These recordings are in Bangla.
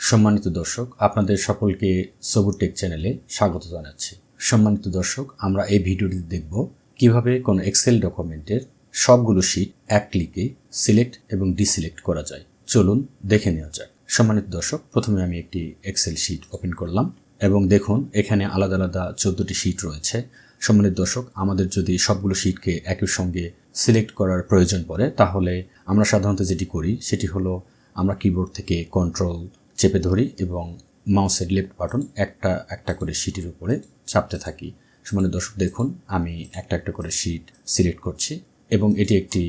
সম্মানিত দর্শক, আপনাদের সকলকে সবুর টেক চ্যানেলে স্বাগত জানাচ্ছি। সম্মানিত দর্শক, আমরা এই ভিডিওটি দেখব কিভাবে কোনো এক্সেল ডকুমেন্টের সবগুলো শীট এক ক্লিকে সিলেক্ট এবং ডিসিলেক্ট করা যায়। চলুন দেখে নেওয়া যাক। সম্মানিত দর্শক, প্রথমে আমি একটি এক্সেল শীট ওপেন করলাম এবং দেখুন এখানে আলাদা আলাদা 14টি শীট রয়েছে। সম্মানিত দর্শক, আমাদের যদি সবগুলো শীটকে একই সঙ্গে সিলেক্ট করার প্রয়োজন পড়ে তাহলে আমরা সাধারণত যেটি করি সেটি হলো আমরা কিবোর্ড থেকে কন্ট্রোল চেপে ধরি এবং মাউসের লেফট বাটন একটা একটা করে শীটের উপরে চাপতে থাকি। সম্মানিত দর্শক, দেখুন আমি একটা একটা করে শীট সিলেক্ট করছি এবং এটি একটি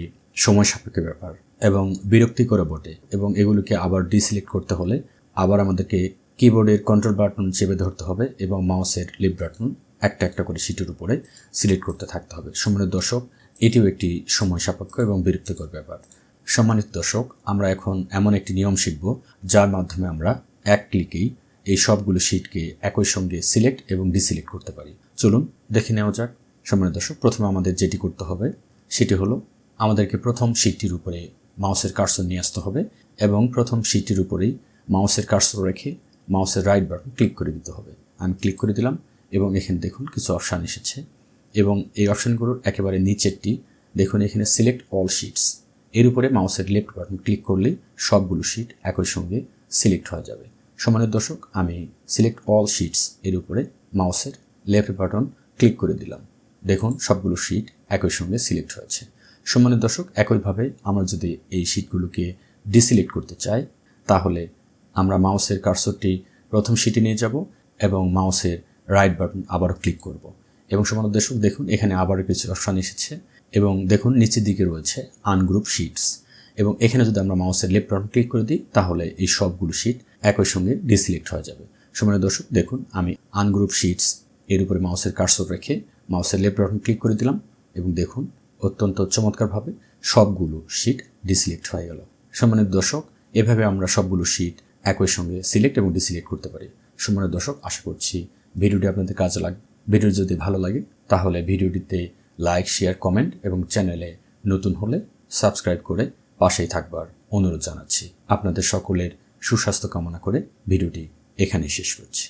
সময় সাপেক্ষ ব্যাপার এবং বিরক্তিকর বটে, এবং এগুলোকে আবার ডিসিলেক্ট করতে হলে আবার আমাদেরকে কিবোর্ডের কন্ট্রোল বাটন চেপে ধরতে হবে এবং মাউসের লেফট বাটন একটা একটা করে শীটের উপরে সিলেক্ট করতে থাকতে হবে। সম্মানিত দর্শক, এটিও একটি সময় সাপেক্ষ এবং বিরক্তিকর ব্যাপার। সম্মানিত দর্শক, আমরা এখন এমন একটি নিয়ম শিখব যার মাধ্যমে আমরা এক ক্লিকেই এই সবগুলো শীটকে একই সঙ্গে সিলেক্ট এবং ডিসিলেক্ট করতে পারি। চলুন দেখে নেওয়া যাক। সম্মানিত দর্শক, প্রথমে আমাদের যেটি করতে হবে সেটি হলো আমাদেরকে প্রথম শীটটির উপরে মাউসের কার্সর নিয়ে আসতে হবে এবং প্রথম শীটটির উপরেই মাউসের কার্সর রেখে মাউসের রাইট বাটন ক্লিক করে দিতে হবে। আমি ক্লিক করে দিলাম এবং এখানে দেখুন কিছু অপশান এসেছে এবং এই অপশানগুলোর একেবারে নিচেরটি দেখুন এখানে সিলেক্ট অল শিটস, এর উপরে মাউসের লেফট বাটন ক্লিক করলেই সবগুলো শীট একই সঙ্গে সিলেক্ট হয়ে যাবে। সম্মানিত দর্শক, আমি সিলেক্ট অল শিটস এর উপরে মাউসের লেফট বাটন ক্লিক করে দিলাম। দেখুন সবগুলো শীট একই সঙ্গে সিলেক্ট হয়েছে। সম্মানিত দর্শক, একইভাবে আমরা যদি এই শীটগুলোকে ডিসিলেক্ট করতে চাই তাহলে আমরা মাউসের কার্সরটি প্রথম শীটে নিয়ে যাব এবং মাউসের রাইট বাটন আবারও ক্লিক করব এবং সম্মানিত দর্শক দেখুন এখানে আবারও কিছু অপশান এসেছে এবং দেখুন নিচের দিকে রয়েছে আনগ্রুপ শিটস এবং এখানে যদি আমরা মাউসের লেফট বাটন ক্লিক করে দিই তাহলে এই সবগুলো শীট একই সঙ্গে ডিসিলেক্ট হয়ে যাবে। সম্মানিত দর্শক দেখুন আমি আনগ্রুপ শিটস এর উপরে মাউসের কার্সর রেখে মাউসের লেফট বাটন ক্লিক করে দিলাম এবং দেখুন অত্যন্ত চমৎকারভাবে সবগুলো শীট ডিসিলেক্ট হয়ে গেল। সম্মানিত দর্শক, এভাবে আমরা সবগুলো শীট একই সঙ্গে সিলেক্ট এবং ডিসিলেক্ট করতে পারি। সম্মানিত দর্শক, আশা করছি ভিডিওটি আপনাদের কাজে লাগবে। ভিডিও যদি ভালো লাগে তাহলে ভিডিওটিতে লাইক, শেয়ার, কমেন্ট এবং চ্যানেলে নতুন হলে সাবস্ক্রাইব করে পাশেই থাকবার অনুরোধ জানাচ্ছি। আপনাদের সকলের সুস্বাস্থ্য কামনা করে ভিডিওটি এখানেই শেষ করছি।